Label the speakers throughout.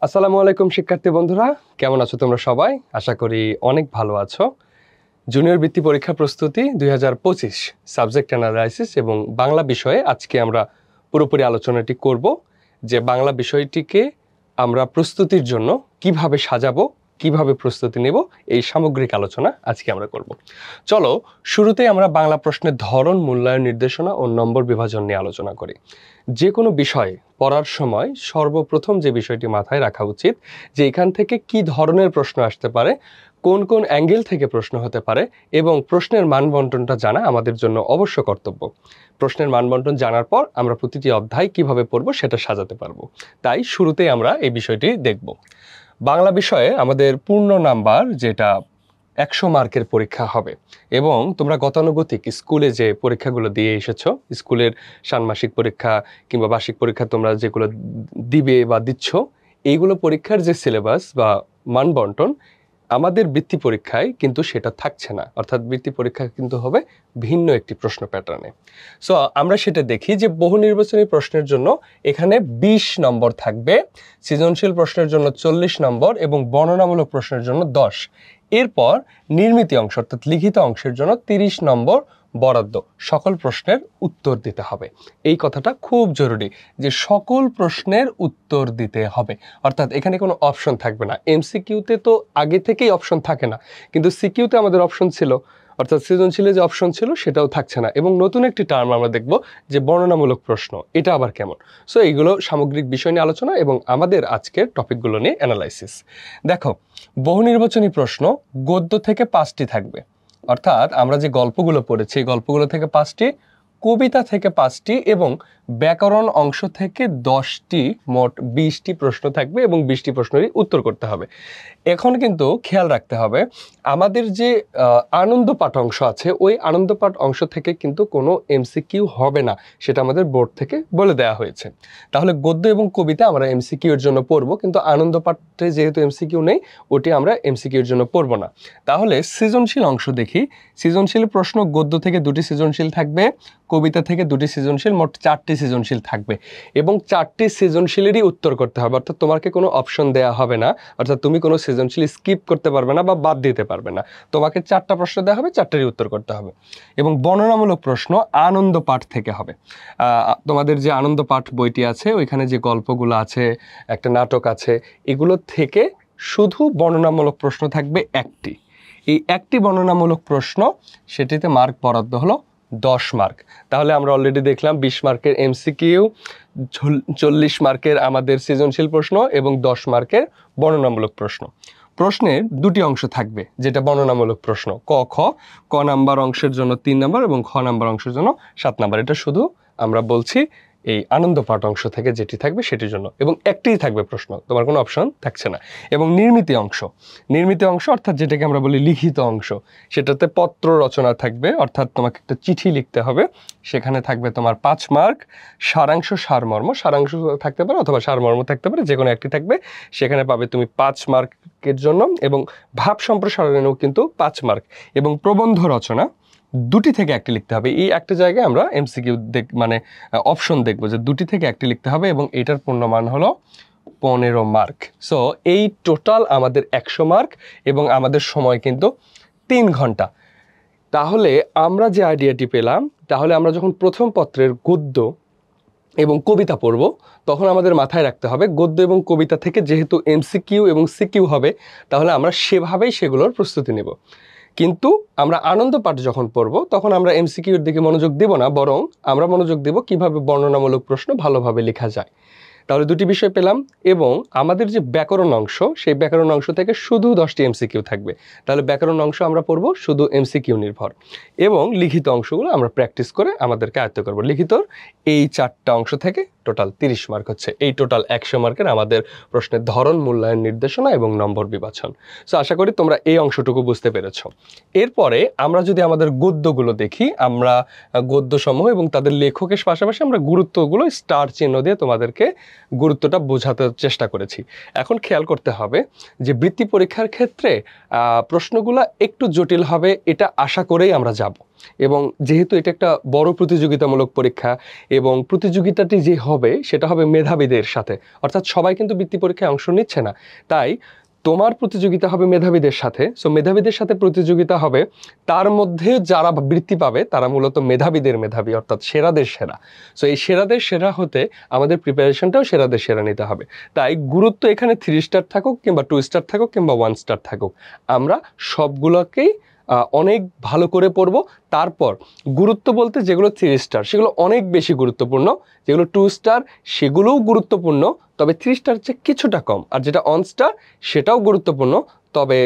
Speaker 1: আসসালামু আলাইকুম শিক্ষার্থী বন্ধুরা, কেমন আছো তোমরা সবাই? আশা করি অনেক ভালো আছো। জুনিয়র বৃত্তি পরীক্ষা প্রস্তুতি 2025 সাবজেক্ট অ্যানালাইসিস এবং বাংলা বিষয়ে আজকে আমরা পুরোপুরি আলোচনাটি করব যে বাংলা বিষয়টিকে আমরা প্রস্তুতির জন্য কিভাবে সাজাবো, কিভাবে প্রস্তুতি নেব, এই সামগ্রিক আলোচনা আজকে আমরা করব। চলো শুরুতেই আমরা বাংলা প্রশ্নের ধরন, মূল্যায়ন নির্দেশনা ও নম্বর বিভাজন নিয়ে আলোচনা করি। যে কোনো বিষয় পড়ার সময় সর্বপ্রথম যে বিষয়টি মাথায় রাখা উচিত যে এখান থেকে কি ধরনের প্রশ্ন আসতে পারে, কোন কোন অ্যাঙ্গেল থেকে প্রশ্ন হতে পারে এবং প্রশ্নের মানবন্টনটা জানা আমাদের জন্য অবশ্য কর্তব্য। প্রশ্নের মানবন্টন জানার পর আমরা প্রতিটি অধ্যায় কিভাবে পড়ব সেটা সাজাতে পারবো। তাই শুরুতেই আমরা এই বিষয়টি দেখব। বাংলা বিষয়ে আমাদের পূর্ণ নাম্বার যেটা 100 মার্কের পরীক্ষা হবে এবং তোমরা গতানুগতিক স্কুলে যে পরীক্ষাগুলো দিয়ে এসেছো, স্কুলের ষান্মাসিক পরীক্ষা কিংবা বার্ষিক পরীক্ষা তোমরা যেগুলো দিবে বা দিচ্ছ, এইগুলো পরীক্ষার যে সিলেবাস বা মানবন্টন আমাদের বৃত্তি পরীক্ষায় কিন্তু সেটা থাকছে না। অর্থাৎ বৃত্তি পরীক্ষা কিন্তু হবে ভিন্ন একটি প্রশ্ন প্যাটার্নে। সো আমরা সেটা দেখি যে বহু নির্বাচনী প্রশ্নের জন্য এখানে 20 নম্বর থাকবে, সৃজনশীল প্রশ্নের জন্য 40 নম্বর এবং বর্ণনামূলক প্রশ্নের জন্য 10। এরপর নির্মিত অংশ অর্থাৎ লিখিত অংশের জন্য 30 নম্বর বরাদ্দ। সকল প্রশ্নের উত্তর দিতে হবে। এই কথাটা খুব জরুরি যে সকল প্রশ্নের উত্তর দিতে হবে, অর্থাৎ এখানে কোনো অপশন থাকবে না। এমসিকিউতে তো আগে থেকেই অপশন থাকে না, কিন্তু সিকিউতে আমাদের অপশন ছিল, অর্থাৎ সৃজনশীলে যে অপশন ছিল সেটাও থাকছে না। এবং নতুন একটি টার্ম আমরা দেখব যে বর্ণনামূলক প্রশ্ন, এটা আবার কেমন। সো এইগুলো সামগ্রিক বিষয় নিয়ে আলোচনা এবং আমাদের আজকের টপিকগুলো নিয়ে অ্যানালাইসিস। দেখো, বহু নির্বাচনী প্রশ্ন গদ্য থেকে 5টি থাকবে, অর্থাৎ আমরা যে গল্পগুলো পড়েছি এই গল্পগুলো থেকে 5টি, কবিতা থেকে 5টি এবং ব্যাকরণ অংশ থেকে 10টি, মোট 20টি প্রশ্ন থাকবে এবং 20টি প্রশ্নেরই উত্তর করতে হবে। এখন কিন্তু খেয়াল রাখতে হবে আমাদের যে আনন্দ পাঠ অংশ আছে ওই আনন্দ পাঠ অংশ থেকে কিন্তু কোনো এমসিকিউ হবে না, সেটা আমাদের বোর্ড থেকে বলে দেওয়া হয়েছে। তাহলে গদ্য এবং কবিতা আমরা এমসিকিউ এর জন্য পড়বো, কিন্তু আনন্দ পাঠে যেহেতু এমসিকিউ নেই ওটি আমরা এমসিকিউ এর জন্য পড়বো না। তাহলে সৃজনশীল অংশ দেখি। সৃজনশীল প্রশ্ন গদ্য থেকে 2টি সৃজনশীল থাকবে, কবিতা থেকে 2টি সৃজনশীল, মোট 4টি সৃজনশীল থাকবে এবং 4টি সৃজনশীলেরই উত্তর করতে হবে। অর্থাৎ তোমাকে কোনো অপশন দেওয়া হবে না, অর্থাৎ তুমি কোনো সৃজনশীল স্কিপ করতে পারবে না বা বাদ দিতে পারবে না। তোমাকে 4টা প্রশ্ন দেওয়া হবে, 4টারই উত্তর করতে হবে। এবং বর্ণনামূলক প্রশ্ন আনন্দ পাঠ থেকে হবে। তোমাদের যে আনন্দ পাঠ বইটি আছে ওইখানে যে গল্পগুলো আছে, একটা নাটক আছে, এগুলো থেকে শুধু বর্ণনামূলক প্রশ্ন থাকবে একটি। এই একটি বর্ণনামূলক প্রশ্ন, সেটিতে মার্ক বরাদ্দ হলো 10 মার্ক। তাহলে আমরা অলরেডি দেখলাম 20 মার্কের এমসিকিউ, 40 মার্কের আমাদের সৃজনশীল প্রশ্ন এবং 10 মার্কের বর্ণনামূলক প্রশ্ন। প্রশ্নের 2টি অংশ থাকবে যেটা বর্ণনামূলক প্রশ্ন, ক নাম্বার অংশের জন্য 3 নাম্বার এবং খ নাম্বার অংশের জন্য 7 নাম্বার। এটা শুধু আমরা বলছি এই আনন্দ পাঠ অংশ থেকে যেটি থাকবে সেটির জন্য, এবং একটিই থাকবে প্রশ্ন, তোমার কোনো অপশন থাকছে না। এবং নির্মিত অংশ অর্থাৎ যেটাকে আমরা বলি লিখিত অংশ, সেটাতে পত্র রচনা থাকবে, অর্থাৎ তোমাকে একটা চিঠি লিখতে হবে, সেখানে থাকবে তোমার 5 মার্ক। সারাংশ সারমর্ম থাকতে পারে অথবা সারমর্ম থাকতে পারে, যে কোনো একটি থাকবে, সেখানে পাবে তুমি 5 মার্কের জন্য। এবং ভাব সম্প্রসারণেও কিন্তু 5 মার্ক। এবং প্রবন্ধ রচনা 2টি থেকে একটি লিখতে হবে। এই একটা জায়গায় আমরা এমসিকিউ মানে অপশন দেখবো যে 2টি থেকে একটি লিখতে হবে এবং এটার পূর্ণমান হলো 15 মার্ক। সো এই টোটাল আমাদের 100 মার্ক এবং আমাদের সময় কিন্তু 3 ঘন্টা। তাহলে আমরা যে আইডিয়াটি পেলাম, তাহলে আমরা যখন প্রথম পত্রের গদ্য এবং কবিতা পড়ব তখন আমাদের মাথায় রাখতে হবে গদ্য এবং কবিতা থেকে যেহেতু এমসিকিউ এবং সিকিউ হবে, তাহলে আমরা সেভাবেই সেগুলোর প্রস্তুতি নেব। কিন্তু আমরা আনন্দ পাঠ যখন পড়ব তখন আমরা এমসিকিউর দিকে মনোযোগ দেব না, বরং আমরা মনোযোগ দেব কিভাবে বর্ণনামূলক প্রশ্ন ভালোভাবে লেখা যায়। তাহলে 2টি বিষয় পেলাম। এবং আমাদের যে ব্যাকরণ অংশ, সেই ব্যাকরণ অংশ থেকে শুধু 10টি এমসিকিউ থাকবে। তাহলে ব্যাকরণ অংশ আমরা পড়ব শুধু এমসিকিউ নির্ভর, এবং লিখিত অংশগুলো আমরা প্র্যাকটিস করে আমাদেরকে আয়ত্ত করব। লিখিতর এই 4টা অংশ থেকে টোটাল 30 মার্ক হচ্ছে। এই টোটাল 100 মার্কের আমাদের প্রশ্নের ধরন, মূল্যায়ন নির্দেশনা এবং নম্বর বিভাজন। সো আশা করি তোমরা এই অংশটুকু বুঝতে পেরেছ। এরপরে আমরা যদি আমাদের গদ্যগুলো দেখি, আমরা গদ্যসমূহ এবং তাদের লেখকের পাশাপাশি আমরা গুরুত্বগুলো স্টার চিহ্ন দিয়ে তোমাদেরকে গুরুত্বটা বোঝাতে চেষ্টা করেছি। এখন খেয়াল করতে হবে যে বৃত্তি পরীক্ষার ক্ষেত্রে প্রশ্নগুলো একটু জটিল হবে, এটা আশা করেই আমরা যাব। এবং যেহেতু এটা একটা বড় প্রতিযোগিতামূলক পরীক্ষা এবং প্রতিযোগিতাটি যে হবে সেটা হবে মেধাবীদের সাথে, অর্থাৎ সবাই কিন্তু বৃত্তি পরীক্ষায় অংশ নিচ্ছে না, তাই তোমার প্রতিযোগিতা হবে মেধাবীদের সাথে। সো মেধাবীদের সাথে প্রতিযোগিতা হবে, তার মধ্যে যারা বৃত্তি পাবে তারা মূলত মেধাবীদের মেধাবী, অর্থাৎ সেরাদের সেরা। সো এই সেরাদের সেরা হতে আমাদের প্রিপারেশনটাও সেরাদের সেরা নিতে হবে। তাই গুরুত্ব এখানে 3 স্টার থাকুক কিংবা 2 স্টার থাকুক কিংবা 1 স্টার থাকুক, আমরা সবগুলোকেই অনেক ভালো করে পড়বো। তারপর গুরুত্ব বলতে যেগুলো 3 স্টার সেগুলো অনেক বেশি গুরুত্বপূর্ণ, যেগুলো 2 স্টার সেগুলোও গুরুত্বপূর্ণ, তবে 3 স্টার চেয়ে কিছুটা কম, আর যেটা 1 স্টার সেটাও গুরুত্বপূর্ণ তবে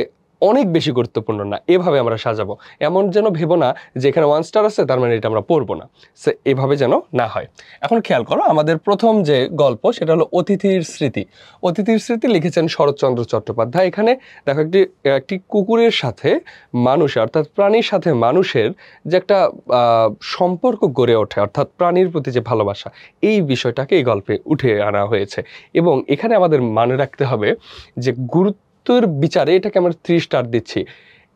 Speaker 1: অনেক বেশি গুরুত্বপূর্ণ না। এভাবে আমরা সাজাবো, এমন যেন ভেবো না যে এখানে 1 স্টার আছে তার মানে এটা আমরা পড়বো না, সে এভাবে যেন না হয়। এখন খেয়াল করো, আমাদের প্রথম যে গল্প সেটা হলো অতিথির স্মৃতি। অতিথির স্মৃতি লিখেছেন শরৎচন্দ্র চট্টোপাধ্যায়। এখানে দেখো একটি কুকুরের সাথে মানুষের, অর্থাৎ প্রাণীর সাথে মানুষের যে একটা সম্পর্ক গড়ে ওঠে, অর্থাৎ প্রাণীর প্রতি যে ভালোবাসা, এই বিষয়টাকে এই গল্পে উঠে আনা হয়েছে। এবং এখানে আমাদের মনে রাখতে হবে যে গুরুত্বের বিচারে এটাকে আমরা 3 স্টার দিচ্ছি।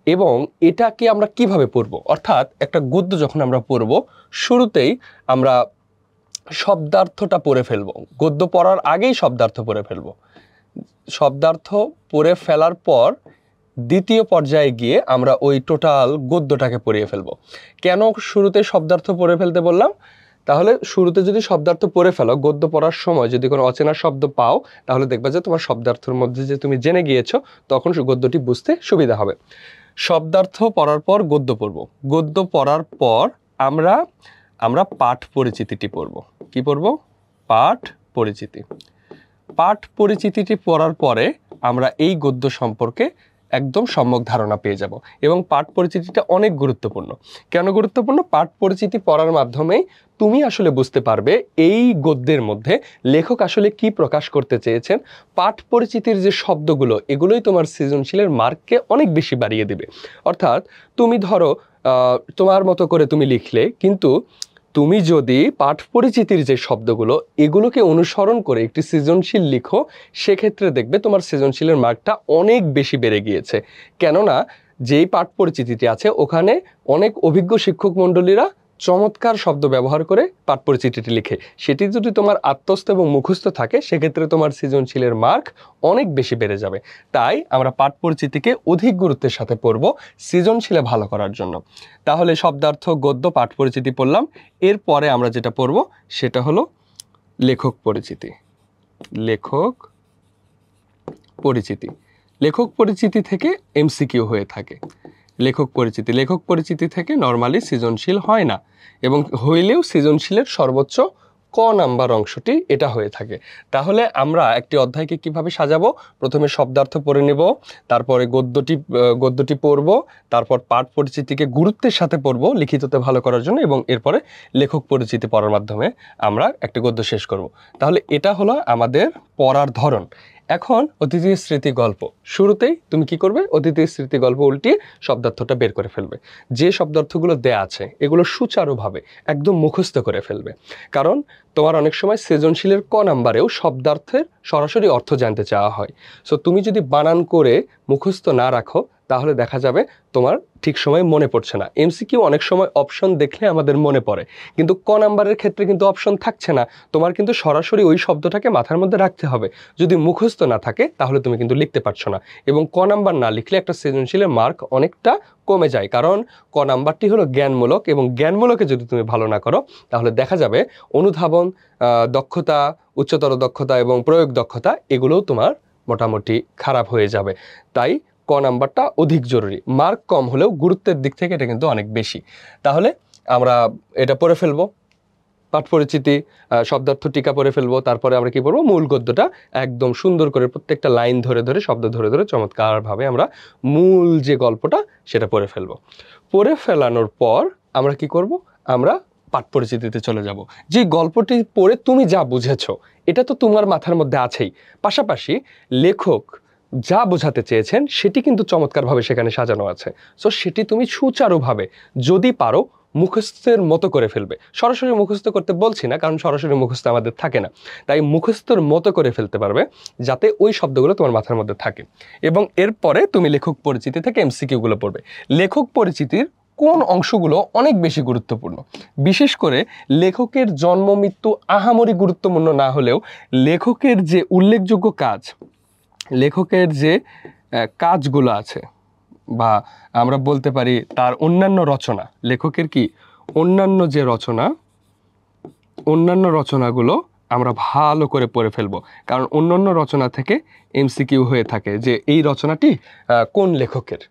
Speaker 1: এবং এটাকে আমরা কিভাবে পড়বো, অর্থাৎ একটা গদ্য যখন আমরা পড়বো শুরুতেই আমরা শব্দার্থটা পড়ে ফেলবো, গদ্য পড়ার আগেই শব্দার্থ পড়ে ফেলবো। শব্দার্থ পড়ে ফেলার পর দ্বিতীয় পর্যায়ে গিয়ে আমরা ওই টোটাল গদ্যটাকে পড়িয়ে ফেলবো। কেন শুরুতে শব্দার্থ পড়ে ফেলতে বললাম? তাহলে শুরুতে যদি শব্দার্থ পড়ে ফেলো, গদ্য পড়ার সময় যদি কোনো অচেনা শব্দ পাও, তাহলে দেখবা যে তোমার শব্দার্থের মধ্যে যে তুমি জেনে গিয়েছো, তখন গদ্যটি বুঝতে সুবিধা হবে। শব্দার্থ পড়ার পর গদ্য পড়ব। গদ্য পড়ার পর আমরা পাঠ পরিচিতিটি পড়ব। কি পড়ব? পাঠ পরিচিতি। পাঠ পরিচিতিটি পড়ার পরে আমরা এই গদ্য সম্পর্কে একদম সম্যক ধারণা পেয়ে যাব। এবং পাঠ পরিচিতিটা অনেক গুরুত্বপূর্ণ। কেন গুরুত্বপূর্ণ? পাঠ পরিচিতি পড়ার মাধ্যমেই তুমি আসলে বুঝতে পারবে এই গদ্যের মধ্যে লেখক আসলে কি প্রকাশ করতে চেয়েছেন। পাঠ পরিচিতির যে শব্দগুলো, এগুলোই তোমার সৃজনশীলের মার্ককে অনেক বেশি বাড়িয়ে দেবে। অর্থাৎ তুমি ধরো তোমার মতো করে তুমি লিখলে, কিন্তু তুমি যদি পাঠ পরিচিতির যে শব্দগুলো, এগুলোকে অনুসরণ করে একটি সৃজনশীল লিখো, সেক্ষেত্রে দেখবে তোমার সৃজনশীলের মার্কটা অনেক বেশি বেড়ে গিয়েছে। কেননা যেই পাঠ পরিচিতিটি আছে ওখানে অনেক অভিজ্ঞ শিক্ষক মণ্ডলীরা চমৎকার শব্দ ব্যবহার করে পাঠ পরিচিতিটি লিখে, সেটি যদি তোমার আত্মস্থ এবং মুখস্থ থাকে, সেক্ষেত্রে তোমার সৃজনশীলের মার্ক অনেক বেশি বেড়ে যাবে। তাই আমরা পাঠ পরিচিতিকে অধিক গুরুত্বের সাথে পড়ব সৃজনশীলে ভালো করার জন্য। তাহলে শব্দার্থ, গদ্য, পাঠ পরিচিতি পড়লাম। এরপরে আমরা যেটা পড়ব সেটা হলো লেখক পরিচিতি। লেখক পরিচিতি। লেখক পরিচিতি থেকে এমসিকিউ হয়ে থাকে। লেখক পরিচিতি থেকে নরমালি সৃজনশীল হয় না, এবং হইলেও সৃজনশীলের সর্বোচ্চ ক নাম্বার অংশটি এটা হয়ে থাকে। তাহলে আমরা একটি অধ্যায়কে কিভাবে সাজাবো? প্রথমে শব্দার্থ পড়ে নেব, তারপরে গদ্যটি পড়ব, তারপর পাঠ পরিচিতিকে গুরুত্বের সাথে পড়ব লিখিততে ভালো করার জন্য, এবং এরপরে লেখক পরিচিতি পড়ার মাধ্যমে আমরা একটি গদ্য শেষ করব। তাহলে এটা হলো আমাদের পড়ার ধরন। এখন অতিথির স্মৃতি গল্প। শুরুতেই তুমি কি করবে? অতিথির স্মৃতি গল্প উল্টিয়ে শব্দার্থটা বের করে ফেলবে। যে শব্দার্থগুলো দেয়া আছে এগুলো সুচারুভাবে একদম মুখস্থ করে ফেলবে। কারণ তোমার অনেক সময় সৃজনশীলের ক নাম্বারেও শব্দার্থের সরাসরি অর্থ জানতে চাওয়া হয়। সো তুমি যদি বানান করে মুখস্থ না রাখো, তাহলে দেখা যাবে তোমার ঠিক সময় মনে পড়ছে না। এমসিকিউ অনেক সময় অপশন দেখলে আমাদের মনে পড়ে, কিন্তু ক নাম্বারের ক্ষেত্রে কিন্তু অপশন থাকছে না। তোমার কিন্তু সরাসরি ওই শব্দটাকে মাথার মধ্যে রাখতে হবে। যদি মুখস্থ না থাকে তাহলে তুমি কিন্তু লিখতে পারছো না, এবং ক নাম্বার না লিখলে একটা সৃজনশীলের মার্ক অনেকটা কমে যায়। কারণ ক নাম্বারটি হলো জ্ঞানমূলক, এবং জ্ঞানমূলকে যদি তুমি ভালো না করো, তাহলে দেখা যাবে অনুধাবন দক্ষতা, উচ্চতর দক্ষতা এবং প্রয়োগ দক্ষতা এগুলোও তোমার মোটামুটি খারাপ হয়ে যাবে। তাই ক নাম্বারটা অধিক জরুরি। মার্ক কম হলেও গুরুত্বের দিক থেকে এটা কিন্তু অনেক বেশি। তাহলে আমরা এটা পড়ে ফেলবো, পাঠ পরিচিতি, শব্দার্থ টিকা পড়ে ফেলবো। তারপরে আমরা কি পড়বো? মূল গদ্যটা একদম সুন্দর করে প্রত্যেকটা লাইন ধরে ধরে, শব্দ ধরে ধরে চমৎকারভাবে আমরা মূল যে গল্পটা সেটা পড়ে ফেলবো। পড়ে ফেলানোর পর আমরা কি করব? আমরা পাঠ পরিচিতিতে চলে যাব। যে গল্পটি পড়ে তুমি যা বুঝেছো এটা তো তোমার মাথার মধ্যে আছেই, পাশাপাশি লেখক যা বোঝাতে চেয়েছেন সেটি কিন্তু চমৎকারভাবে সেখানে সাজানো আছে। সো সেটি তুমি সুচারুভাবে যদি পারো মুখস্থের মতো করে ফেলবে। সরাসরি মুখস্থ করতে বলছি না, কারণ সরাসরি মুখস্থ আমাদের থাকে না। তাই মুখস্থের মতো করে ফেলতে পারবে যাতে ওই শব্দগুলো তোমার মাথার মধ্যে থাকে। এবং এরপরে তুমি লেখক পরিচিতি থেকে এমসিকিউগুলো পড়বে। লেখক পরিচিতির কোন অংশগুলো অনেক বেশি গুরুত্বপূর্ণ। বিশেষ করে লেখকের জন্ম মৃত্যু আহামরি গুরুত্বপূর্ণ না হলেও লেখকের যে উল্লেখযোগ্য কাজ, লেখকের যে কাজগুলো আছে, বা আমরা বলতে পারি তার অন্যান্য রচনা, লেখকের কি অন্যান্য যে রচনা, অন্যান্য রচনাগুলো আমরা ভালো করে পড়ে ফেলবো। কারণ অন্যান্য রচনা থেকে এমসিকিউ হয়ে থাকে যে এই রচনাটি কোন লেখকের,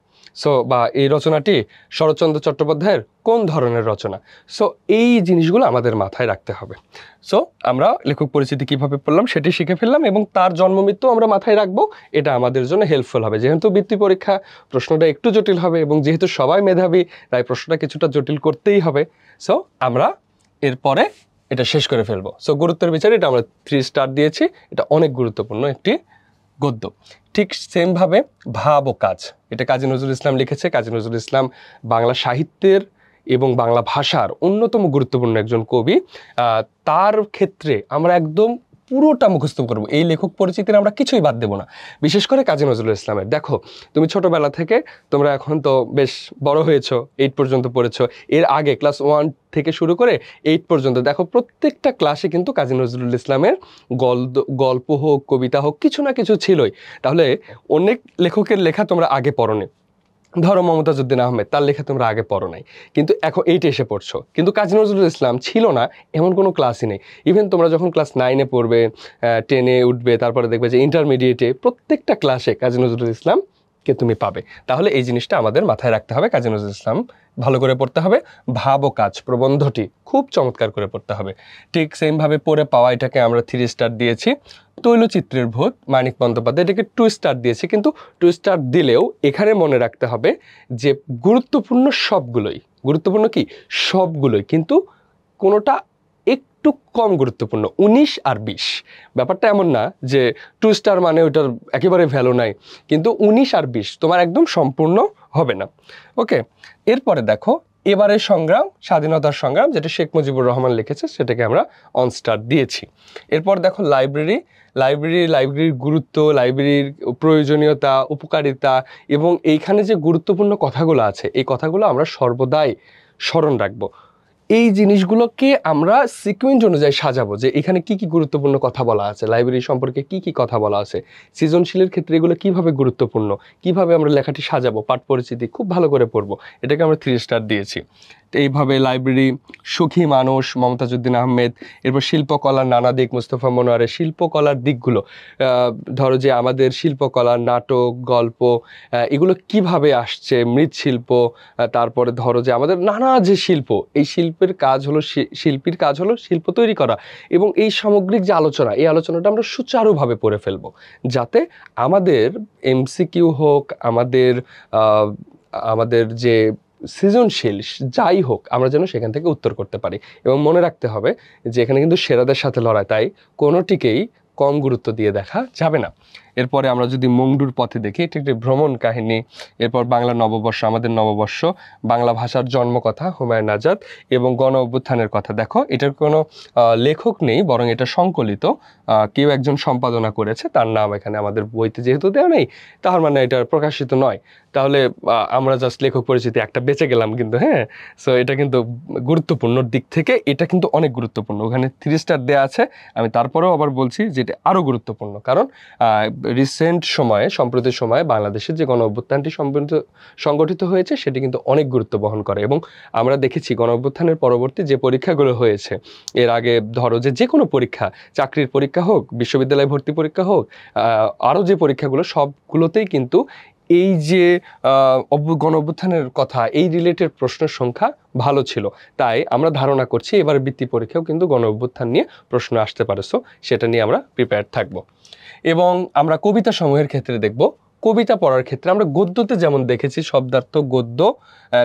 Speaker 1: সো বা এই রচনাটি শরৎচন্দ্র চট্টোপাধ্যায়ের কোন ধরনের রচনা। সো এই জিনিসগুলো আমাদের মাথায় রাখতে হবে। সো আমরা লেখক পরিচিতি কীভাবে পড়লাম সেটি শিখে ফেললাম, এবং তার জন্ম মৃত্যু আমরা মাথায় রাখবো। এটা আমাদের জন্য হেল্পফুল হবে। যেহেতু বৃত্তি পরীক্ষা প্রশ্নটা একটু জটিল হবে, এবং যেহেতু সবাই মেধাবী তাই প্রশ্নটা কিছুটা জটিল করতেই হবে। সো আমরা এরপরে এটা শেষ করে ফেলবো। সো গুরুত্বের বিচারে এটা আমরা 3 স্টার দিয়েছি। এটা অনেক গুরুত্বপূর্ণ একটি গদ্য। ঠিক সেমভাবে ভাব ও কাজ, এটা কাজী নজরুল ইসলাম লিখেছে। কাজী নজরুল ইসলাম বাংলা সাহিত্যের এবং বাংলা ভাষার অন্যতম গুরুত্বপূর্ণ একজন কবি। তার ক্ষেত্রে আমরা একদম পুরোটা মুখস্থ করবো। এই লেখক পরিচিতির আমরা কিছুই বাদ দেবো না। বিশেষ করে কাজী নজরুল ইসলামের, দেখো তুমি ছোটবেলা থেকে, তোমরা এখন তো বেশ বড় হয়েছো, 8 পর্যন্ত পড়েছো, এর আগে ক্লাস 1 থেকে শুরু করে 8 পর্যন্ত দেখো প্রত্যেকটা ক্লাসে কিন্তু কাজী নজরুল ইসলামের গল্প হোক, কবিতা হোক, কিছু না কিছু ছিলই। তাহলে অনেক লেখকের লেখা তোমরা আগে পড়োনি। ধরো মমতাজ উদ্দিন আহমেদ, তার লেখা তোমরা আগে পড়ো নাই, কিন্তু এখন 8 এসে পড়ছো। কিন্তু কাজী নজরুল ইসলাম ছিল না এমন কোনো ক্লাসই নেই। ইভেন তোমরা যখন ক্লাস 9-এ পড়বে, 10-এ উঠবে, তারপরে দেখবে যে ইন্টারমিডিয়েটে প্রত্যেকটা ক্লাসে কাজী নজরুল ইসলামকে তুমি পাবে। তাহলে এই জিনিসটা আমাদের মাথায় রাখতে হবে। কাজী নজরুল ইসলাম ভালো করে পড়তে হবে। ভাব ও কাজ প্রবন্ধটি খুব চমৎকার করে পড়তে হবে। ঠিক সেমভাবে পড়ে পাওয়া, এটাকে আমরা 3 স্টার দিয়েছি। তৈলচিত্রের ভূত মানিক বন্দ্যোপাধ্যায়, এটাকে 2 স্টার দিয়েছি। কিন্তু 2 স্টার দিলেও এখানে মনে রাখতে হবে যে গুরুত্বপূর্ণ সবগুলোই, গুরুত্বপূর্ণ কি সবগুলোই, কিন্তু কোনোটা একটু কম গুরুত্বপূর্ণ। 19 আর 20 ব্যাপারটা এমন না যে 2 স্টার মানে ওটার একেবারে ভ্যালু নাই, কিন্তু 19 আর 20 তোমার একদম সম্পূর্ণ হবে না। ওকে, এরপরে দেখো এবারের সংগ্রাম, স্বাধীনতার সংগ্রাম, যেটা শেখ মুজিবুর রহমান লিখেছে, সেটাকে আমরা অন স্টার দিয়েছি। এরপর দেখো লাইব্রেরির গুরুত্ব, লাইব্রেরির প্রয়োজনীয়তা, উপকারিতা, এবং এইখানে যে গুরুত্বপূর্ণ কথাগুলো আছে, এই কথাগুলো আমরা সর্বদাই স্মরণ রাখবো। এই জিনিসগুলোকে আমরা সিকুয়েন্স অনুযায়ী সাজাবো, যে এখানে কি কি গুরুত্বপূর্ণ কথা বলা আছে, লাইব্রেরি সম্পর্কে কি কি কথা বলা আছে, সৃজনশীলের ক্ষেত্রে এগুলো কিভাবে গুরুত্বপূর্ণ, কিভাবে আমরা লেখাটি সাজাবো, পাঠ পরিচিতি খুব ভালো করে পড়বো। এটাকে আমরা 3 স্টার দিয়েছি। এইভাবে লাইব্রেরি, সুখী মানুষ, মমতাজ উদ্দিন আহমেদ, এরপর শিল্পকলার নানা দিক, মুস্তফা মনোয়ারের শিল্পকলার দিকগুলো, ধরো যে আমাদের শিল্পকলা, নাটক, গল্প, এগুলো কিভাবে আসছে, মৃৎশিল্প, তারপরে ধরো যে আমাদের নানা যে শিল্প, এই শিল্পের কাজ হলো, শিল্পীর কাজ হলো শিল্প তৈরি করা, এবং এই সামগ্রিক যে আলোচনা, এই আলোচনাটা আমরা সুচারুভাবে পড়ে ফেলবো, যাতে আমাদের এমসিকিউ হোক, আমাদের যে সৃজনশীল যাই হোক, আমরা যেন সেখান থেকে উত্তর করতে পারি। এবং মনে রাখতে হবে যে এখানে কিন্তু সেরাদের সাথে লড়াই, তাই কোনোটিকেই কম গুরুত্ব দিয়ে দেখা যাবে না। এরপরে আমরা যদি মংডুর পথে দেখি, এটি একটি ভ্রমণ কাহিনী। এরপর বাংলা নববর্ষ, আমাদের নববর্ষ, বাংলা ভাষার জন্মকথা, হুমায়ুন আজাদ, এবং গণ অভ্যুত্থানের কথা। দেখো এটার কোনো লেখক নেই, বরং এটা সংকলিত, কেউ একজন সম্পাদনা করেছে, তার নাম এখানে আমাদের বইতে যেহেতু দেওয়া নেই, তার মানে এটা প্রকাশিত নয়। তাহলে আমরা জাস্ট লেখক পরিচিতি একটা বেঁচে গেলাম কিন্তু, হ্যাঁ। সো এটা কিন্তু গুরুত্বপূর্ণ দিক থেকে এটা কিন্তু অনেক গুরুত্বপূর্ণ। ওখানে 3 স্টার দেওয়া আছে। আমি তারপরেও আবার বলছি যে এটা আরও গুরুত্বপূর্ণ, কারণ সম্প্রতি সময়ে বাংলাদেশের যে গণ অভ্যুত্থানটি সংগঠিত হয়েছে, সেটি কিন্তু অনেক গুরুত্ব বহন করে। এবং আমরা দেখেছি গণ অভ্যুত্থানের পরবর্তী যে পরীক্ষাগুলো হয়েছে, এর আগে ধরো যে কোনো পরীক্ষা, চাকরির পরীক্ষা হোক, বিশ্ববিদ্যালয় ভর্তি পরীক্ষা হোক, আরও যে পরীক্ষাগুলো, সবগুলোতেই কিন্তু এই যে গণ অভ্যুত্থানের কথা, এই রিলেটেড প্রশ্নের সংখ্যা ভালো ছিল। তাই আমরা ধারণা করছি এবার বৃত্তি পরীক্ষাও কিন্তু গণ অভ্যুত্থান নিয়ে প্রশ্ন আসতে পারে। সো সেটা নিয়ে আমরা প্রিপেয়ার থাকবো। এবং আমরা কবিতা সমূহের ক্ষেত্রে দেখব, কবিতা পড়ার ক্ষেত্রে আমরা গদ্যতে যেমন দেখেছি শব্দার্থ, গদ্য,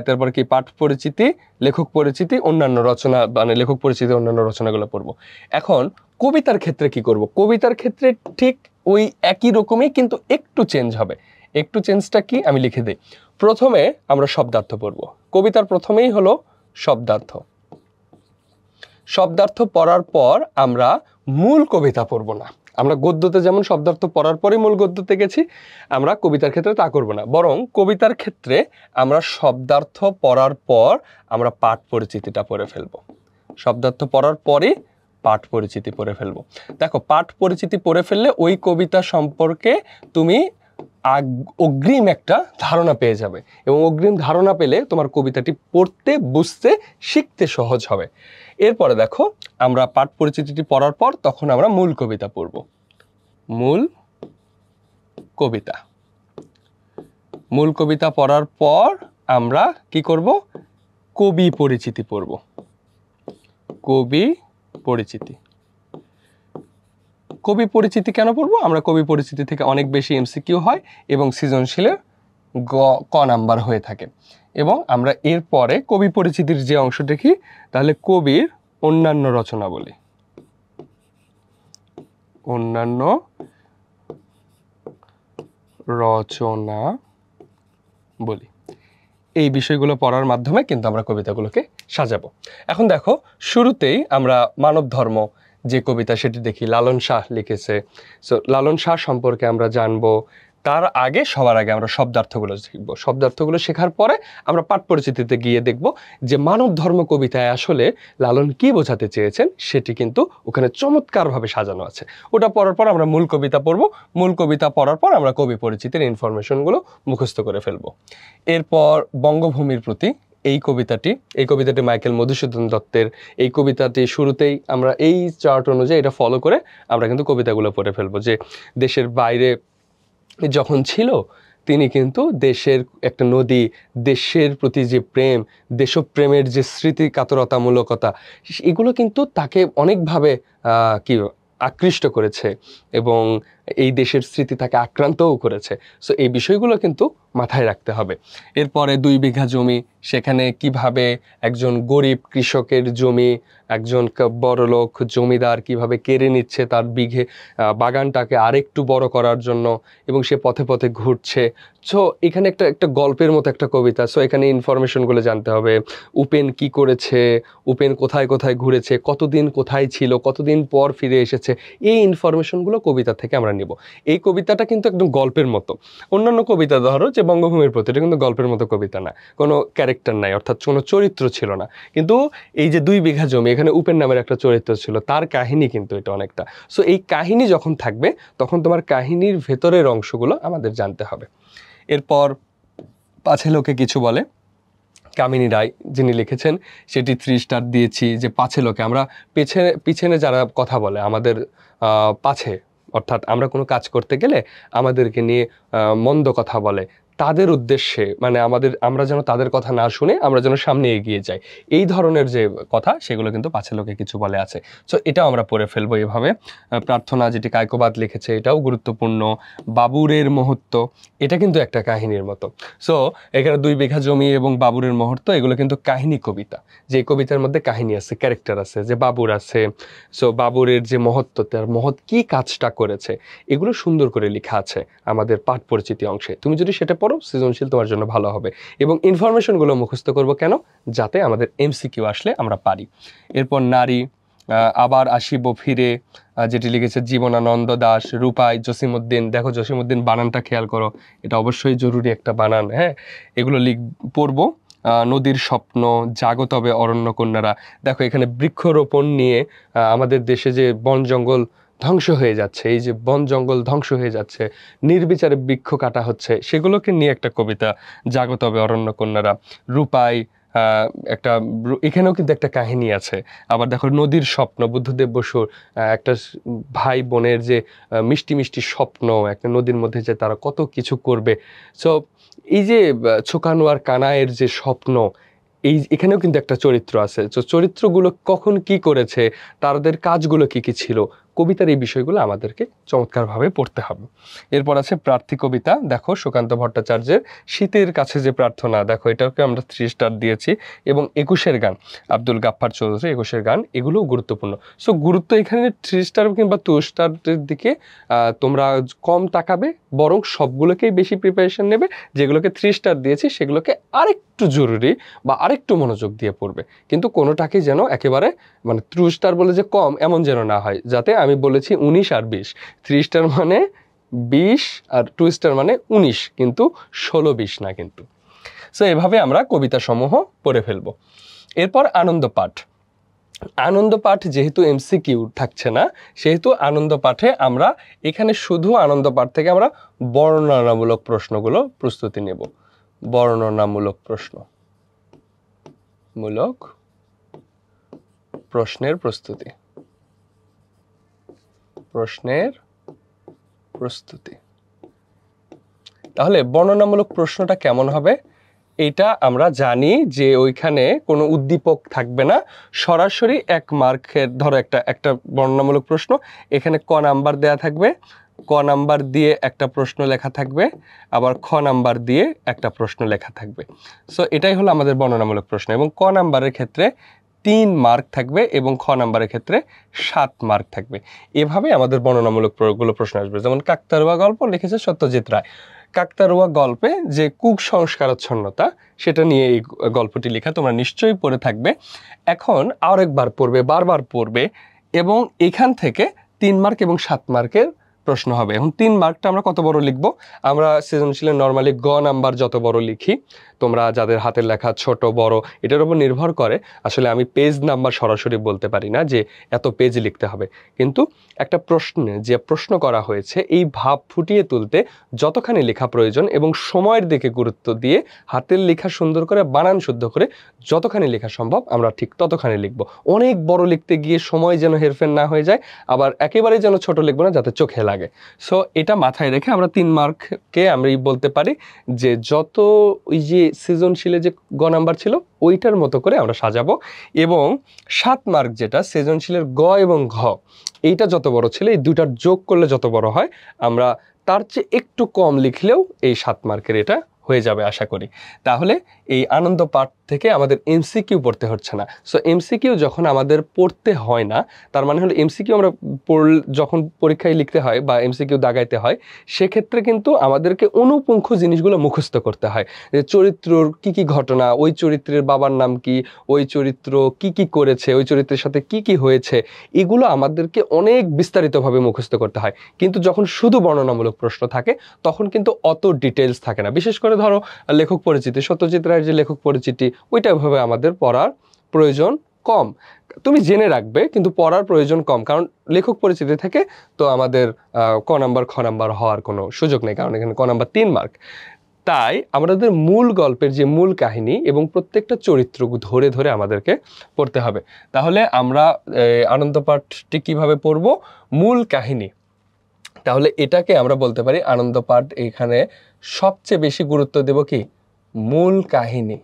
Speaker 1: তারপর কি পাঠ পরিচিতি, লেখক পরিচিতি, অন্যান্য রচনা, মানে লেখক পরিচিতি, অন্যান্য রচনাগুলো পড়বো। এখন কবিতার ক্ষেত্রে কি করব? কবিতার ক্ষেত্রে ঠিক ওই একই রকমই, কিন্তু একটু চেঞ্জ হবে। একটু চেঞ্জটা কি আমি লিখে দিই। প্রথমে আমরা শব্দার্থ পড়ব। কবিতার প্রথমেই হলো শব্দার্থ। শব্দার্থ পড়ার পর আমরা মূল কবিতা পড়ব না, আমরা গদ্যতে যেমন শব্দার্থ পড়ার পরে মূল গদ্যতে গেছি, আমরা কবিতার ক্ষেত্রে তা করব না, বরং কবিতার ক্ষেত্রে আমরা শব্দার্থ পড়ার পর আমরা পাঠ পরিচিতিটা পড়ে ফেলবো। শব্দার্থ পড়ার পরে পাঠ পরিচিতি পড়ে ফেলবো। দেখো, পাঠ পরিচিতি পড়ে ফেললে ওই কবিতা সম্পর্কে তুমি অগ্রিম একটা ধারণা পেয়ে যাবে, এবং অগ্রিম ধারণা পেলে তোমার কবিতাটি পড়তে, বুঝতে, শিখতে সহজ হবে। এরপরে দেখো, আমরা পাঠ পরিচিতিটি পড়ার পর তখন আমরা মূল কবিতা পড়ব। মূল কবিতা, মূল কবিতা পড়ার পর আমরা কি করব? কবি পরিচিতি পড়ব। কবি পরিচিতি। কবি পরিচিতি কেন পড়বো? আমরা কবি পরিচিতি থেকে অনেক বেশি এমসিকিউ হয় এবং সৃজনশীলের ক নাম্বার হয়ে থাকে। এবং আমরা এরপরে কবি পরিচিতির যে অংশ দেখি, তাহলে কবির অন্যান্য রচনা বলি। অন্যান্য রচনা বলি। এই বিষয়গুলো পড়ার মাধ্যমে কিন্তু আমরা কবিতাগুলোকে সাজাবো। এখন দেখো, শুরুতেই আমরা মানব ধর্ম যে কবিতা সেটি দেখি, লালন শাহ লিখেছে। সো লালন শাহ সম্পর্কে আমরা জানবো। তার আগে, সবার আগে আমরা শব্দার্থগুলো শিখবো। শব্দার্থগুলো শেখার পরে আমরা পাঠ পরিচিতিতে গিয়ে দেখব যে মানব ধর্ম কবিতায় আসলে লালন কি বোঝাতে চেয়েছেন সেটি কিন্তু ওখানে চমৎকারভাবে সাজানো আছে। ওটা পড়ার পর আমরা মূল কবিতা পড়ব। মূল কবিতা পড়ার পর আমরা কবি পরিচিতির ইনফরমেশনগুলো মুখস্থ করে ফেলবো। এরপর বঙ্গভূমির প্রতি এই কবিতাটি মাইকেল মধুসূদন দত্তের। এই কবিতাটি শুরুতেই আমরা এই চার্ট অনুযায়ী এটা ফলো করে আমরা কিন্তু কবিতাগুলো পড়ে ফেলবো। যে দেশের বাইরে যখন ছিল, তিনি কিন্তু দেশের একটা নদী, দেশের প্রতি যে প্রেম, দেশপ্রেমের যে স্মৃতি কাতরতামূলকতা, এগুলো কিন্তু তাকে অনেকভাবে কি আকৃষ্ট করেছে এবং এই দেশের স্মৃতি তাকে আক্রান্তও করেছে। সো এই বিষয়গুলো কিন্তু মাথায় রাখতে হবে। এরপরে 2 বিঘা জমি, সেখানে কিভাবে একজন গরিব কৃষকের জমি একজন বড়লোক জমিদার কিভাবে কেড়ে নিচ্ছে তার বাগানটাকে আরেকটু বড় করার জন্য, এবং সে পথে পথে ঘুরছে। সো এখানে একটা গল্পের মতো একটা কবিতা। সো এখানে ইনফরমেশনগুলো জানতে হবে। উপেন কি করেছে, উপেন কোথায় কোথায় ঘুরেছে, কতদিন কোথায় ছিল, কতদিন পর ফিরে এসেছে, এই ইনফরমেশনগুলো কবিতা থেকে আমরা নিব। এই কবিতাটা কিন্তু একদম গল্পের মতো। অন্যান্য কবিতা ধরো যে বঙ্গভূমির প্রতি, এটা কিন্তু গল্পের মতো কবিতা না, কোনো ক্যারেক্টার নাই, অর্থাৎ কোনো চরিত্র ছিল না। কিন্তু এই যে 2 বিঘা জমি, এখানে উপেন নামের একটা চরিত্র ছিল, তার কাহিনী কিন্তু এটা অনেকটা। সো এই কাহিনী যখন থাকবে তখন তোমার কাহিনীর ভেতরের অংশগুলো আমাদের জানতে হবে। এরপর পাছে লোকে কিছু বলে, কামিনী রায় যিনি লিখেছেন, সেটি 3 স্টার দিয়েছি। যে পাছে লোকে, আমরা পিছনে যারা কথা বলে আমাদের পাছে, অর্থাৎ আমরা কোনো কাজ করতে গেলে আমাদেরকে নিয়ে মন্দ কথা বলে, তাদের উদ্দেশ্যে, মানে আমরা যেন তাদের কথা না শুনে আমরা যেন সামনে এগিয়ে যাই, এই ধরনের যে কথা, সেগুলো কিন্তু পাছে লোকে কিছু বলে আছে। সো এটাও আমরা পড়ে ফেলবো এভাবে। প্রার্থনা, যেটি কায়কোবাদ লিখেছে, এটাও গুরুত্বপূর্ণ। বাবুরের মুহূর্ত, এটা কিন্তু একটা কাহিনীর মতো। সো এখানে 2 বিঘা জমি এবং বাবুরের মুহূর্ত, এগুলো কিন্তু কাহিনী কবিতা। যে কবিতার মধ্যে কাহিনী আছে, ক্যারেক্টার আছে, যে বাবুর আছে। সো বাবুরের যে মহত্ব, তার মহৎ কি কাজটা করেছে, এগুলো সুন্দর করে লেখা আছে আমাদের পাঠ পরিচিতি অংশে। তুমি যদি সেটা পড়ো, সৃজনশীল তোমার জন্য ভালো হবে। এবং ইনফরমেশনগুলো মুখস্থ করব কেন? যাতে আমাদের এমসিকিউ আসলে আমরা পারি। এরপর নারী, আবার আসিব ফিরে, যেটি লিখেছে জীবনানন্দ দাশ। রূপাই, জসিমউদ্দিন। দেখো জসিমউদ্দিন বানানটা খেয়াল করো, এটা অবশ্যই জরুরি একটা বানান। হ্যাঁ, এগুলো পড়বো। নদীর স্বপ্ন, জাগো তবে অরণ্য কন্যারা। দেখো এখানে বৃক্ষরোপণ নিয়ে, আমাদের দেশে যে বন জঙ্গল ধ্বংস হয়ে যাচ্ছে, এই যে বন জঙ্গল ধ্বংস হয়ে যাচ্ছে, নির্বিচারে বৃক্ষ কাটা হচ্ছে, সেগুলোকে নিয়ে একটা কবিতা, জাগো তবে অরণ্য কন্যারা। রূপাই, এখানেও কিন্তু একটা কাহিনী আছে। আবার দেখো নদীর স্বপ্ন, বুদ্ধদেব বসুর একটা ভাই বোনের যে মিষ্টি মিষ্টি স্বপ্ন, একটা নদীর মধ্যে যে তারা কত কিছু করবে। সো এই যে ছোকানো আর কানাইয়ের যে স্বপ্ন, এখানেও কিন্তু একটা চরিত্র আছে। তো চরিত্রগুলো কখন কি করেছে, তাদের কাজগুলো কি কি ছিল, কবিতার এই বিষয়গুলো আমাদেরকে চমৎকারভাবে পড়তে হবে। এরপর আছে প্রার্থী কবিতা। দেখো সুকান্ত ভট্টাচার্যের শীতের কাছে যে প্রার্থনা, দেখো এটাকে আমরা 3 স্টার দিয়েছি। এবং 21-এর গান, আব্দুল গাফফার চৌধুরী, 21-এর গান, এগুলোও গুরুত্বপূর্ণ। সো গুরুত্ব এখানে 3 স্টার কিংবা 2 স্টারের দিকে তোমরা কম তাকাবে, বরং সবগুলোকেই বেশি প্রিপারেশন নেবে। যেগুলোকে 3 স্টার দিয়েছি সেগুলোকে আরেকটু জরুরি বা আরেকটু মনোযোগ দিয়ে পড়বে, কিন্তু কোনোটাকেই যেন একেবারে মানে 2 স্টার বলে যে কম এমন যেন না হয়, যাতে আমি আমি বলেছি 19 আর 20, 3 স্টার মানে 20 আর 2 স্টার মানে 19, কিন্তু 16-20 না কিন্তু। সো এভাবে আমরা কবিতা সমূহ পড়ে ফেলবো। এরপর আনন্দ পাঠ। আনন্দ পাঠ যেহেতু এমসিকিউ থাকছে না, সেহেতু আনন্দ পাঠে আমরা এখানে শুধু আনন্দ পাঠ থেকে আমরা বর্ণনামূলক প্রশ্নগুলো প্রস্তুতি নেব। বর্ণনামূলক প্রশ্নের প্রস্তুতি। তাহলে বর্ণনামূলক প্রশ্নটা কেমন হবে? এটা আমরা জানি যে ওইখানে কোনো উদ্দীপক থাকবে না, সরাসরি 1 মার্কের, ধরো একটা বর্ণনামূলক প্রশ্ন, এখানে ক নাম্বার দেয়া থাকবে, ক নাম্বার দিয়ে একটা প্রশ্ন লেখা থাকবে, আবার খ নাম্বার দিয়ে একটা প্রশ্ন লেখা থাকবে। সো এটাই হলো আমাদের বর্ণনামূলক প্রশ্ন, এবং ক নাম্বারের ক্ষেত্রে 3 মার্ক থাকবে এবং খ নাম্বারের ক্ষেত্রে 7 মার্ক থাকবে। এভাবে আমাদের বর্ণনামূলক প্রশ্ন আসবে। যেমন কাকতাড়ুয়া গল্প লিখেছে সত্যজিৎ রায়। কাকতাড়ুয়া গল্পে যে কুসংস্কারাচ্ছন্নতা, সেটা নিয়ে এই গল্পটি লেখা, তোমরা নিশ্চয়ই পড়ে থাকবে। এখন আরেকবার পড়বে, বারবার পড়বে, এবং এখান থেকে 3 মার্ক এবং 7 মার্কের প্রশ্ন হবে। এখন 3 মার্কটা আমরা কত বড় লিখব? আমরা সৃজনশীলে নর্মালি গ নাম্বার যত বড় লিখি, তোমরা যাদের হাতের লেখা ছোট বড় এটার উপর নির্ভর করে। আসলে আমি পেজ নাম্বার সরাসরি বলতে পারি না যে এত পেজ লিখতে হবে, কিন্তু একটা প্রশ্নে যে প্রশ্ন করা হয়েছে এই ভাব ফুটিয়ে তুলতে যতখানি লেখা প্রয়োজন এবং সময়ের দিকে গুরুত্ব দিয়ে হাতের লেখা সুন্দর করে বানান শুদ্ধ করে যতখানি লেখা সম্ভব আমরা ঠিক ততখানি লিখব। অনেক বড় লিখতে গিয়ে সময় যেন হেরফের না হয়ে যায়, আবার একেবারেই যেন ছোট লিখবো না যাতে চোখে লাগে। সো এটা মাথায় রেখে আমরা 3 মার্ককে আমরা বলতে পারি যে যত ওই যে সৃজনশীলে যে গ নাম্বার ছিল ওইটার মতো করে আমরা সাজাবো, এবং 7 মার্ক যেটা সৃজনশীলের গ এবং ঘ, এইটা যত বড় ছিল, এই দুটার যোগ করলে যত বড় হয়, আমরা তার চেয়ে একটু কম লিখলেও এই 7 মার্কের এটা হয়ে যাবে আশা করি। তাহলে এই আনন্দ পাঠ থেকে আমাদের এমসিকিউ পড়তে হচ্ছে না। সো এমসিকিউ যখন আমাদের পড়তে হয় না, তার মানে হলো এমসিকিউ আমরা যখন পরীক্ষায় লিখতে হয় বা এমসিকিউ দাগাইতে হয়, সেক্ষেত্রে কিন্তু আমাদেরকে অনুপুঙ্খ জিনিসগুলো মুখস্থ করতে হয়। যে চরিত্রর কি কি ঘটনা, ওই চরিত্রের বাবার নাম কি, ওই চরিত্র কি কি করেছে, ওই চরিত্রের সাথে কি কি হয়েছে, এগুলো আমাদেরকে অনেক বিস্তারিতভাবে মুখস্থ করতে হয়। কিন্তু যখন শুধু বর্ণনামূলক প্রশ্ন থাকে তখন কিন্তু অত ডিটেলস থাকে না। বিশেষ করে ধরো লেখক পরিচিতি, সত্যজিৎ রায়ের যে লেখক পরিচিতি, ওইটা ভাবে আমাদের পড়ার প্রয়োজন কম। তুমি জেনে রাখবে কিন্তু পড়ার প্রয়োজন কম, কারণ লেখক পরিচিতি থেকে তো আমাদের ক নাম্বার খ নাম্বার হওয়ার কোনো সুযোগ নেই, কারণ এখানে ক নাম্বার 3 মার্ক। তাই আমাদের মূল গল্পের যে মূল কাহিনী এবং প্রত্যেকটা চরিত্র ধরে ধরে আমাদেরকে পড়তে হবে। তাহলে আমরা আনন্দ পাঠটি কিভাবে পড়ব? মূল কাহিনী। তাহলে এটাকে আমরা বলতে পারি আনন্দ পাঠ এখানে সবচেয়ে বেশি গুরুত্ব দেব কি? মূল কাহিনী।